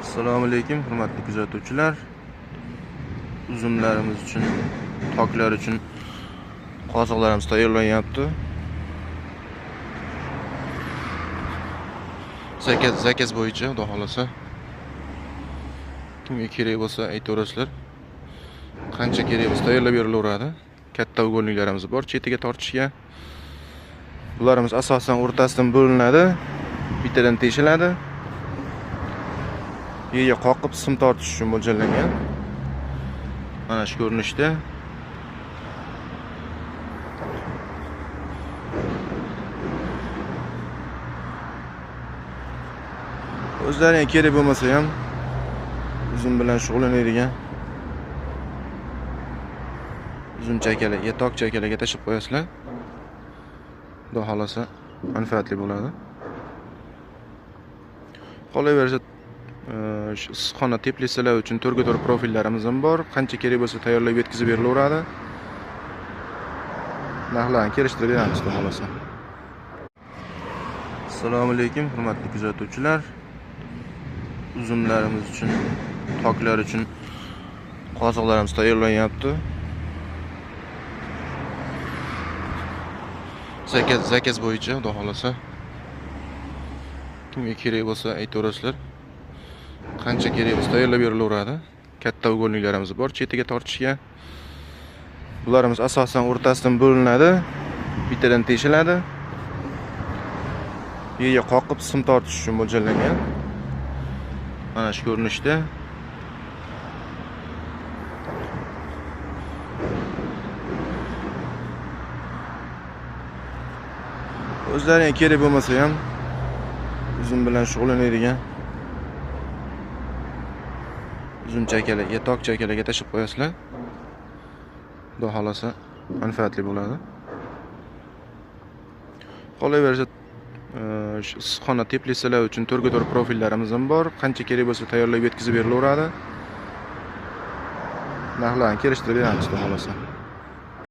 Assalomu alaykum, hurmatli kuzatuvchilar. Uzumlarimiz uchun, toklar uchun qoziqlarimiz tayyorlanyapti. Zakaz bo'yicha, xudo xolasa. Kimga kerak bo'lsa aytaverasizlar. Qancha kerak bo'lsa tayyorlab berilaveradi. Katta ugonliklarimiz bor chetiga tortishga. Bularimiz asosan o'rtasidan bo'linadi, bittadan teshiladi. Yerga qoqib sim tortish uchun mo'ljallangan. Mana shu ko'rinishda. O'zlariga kerak bo'lmasa ham uzum bilan shug'ullanadigan uzum chakalarga, tok chakalarga tashib qo'yasizlar. Xudo xolasa manfaatli bo'ladi. Qolaversa issiqxona teplitsalar uchun to'rga-to'rt profillarimiz ham bor. Qancha kerak bo'lsa tayyorlab yetkazib berilaveradi. Narxlarni kelishtirib beramiz, xudo xolasa. Assalomu alaykum, hurmatli kuzatuvchilar. Uzumlarimiz uchun, toklar uchun qoziqlarimiz tayyorlanyapti. Zakaz bo'yicha, xudo xolasa. Kimga kerak bo'lsa aytaverasizlar. Qancha kerak bo'lsa tayyorlab berilaveradi. Katta ugonliklarimiz bor chetiga tortishga. Bularimiz asosan o'rtasidan bo'linadi, bittadan teshiladi. Yerga qoqib sim tortish uchun mo'ljallangan. Mana shu ko'rinishda. O'zlariga kerak bo'lmasa ham uzum bilan shug'ullanadigan uzum chakalarga, tok chakalarga tashib qo'yasizlar. Xudo xolasa manfaatli bo'ladi. Qolaversa issiqxona teplitsalar uchun to'rga-to'rt profillarimiz ham bor. Qancha kerak bo'lsa tayyorlab yetkazib berilaveradi. Narxlarni kelishtirib beramiz, xudo xolasa.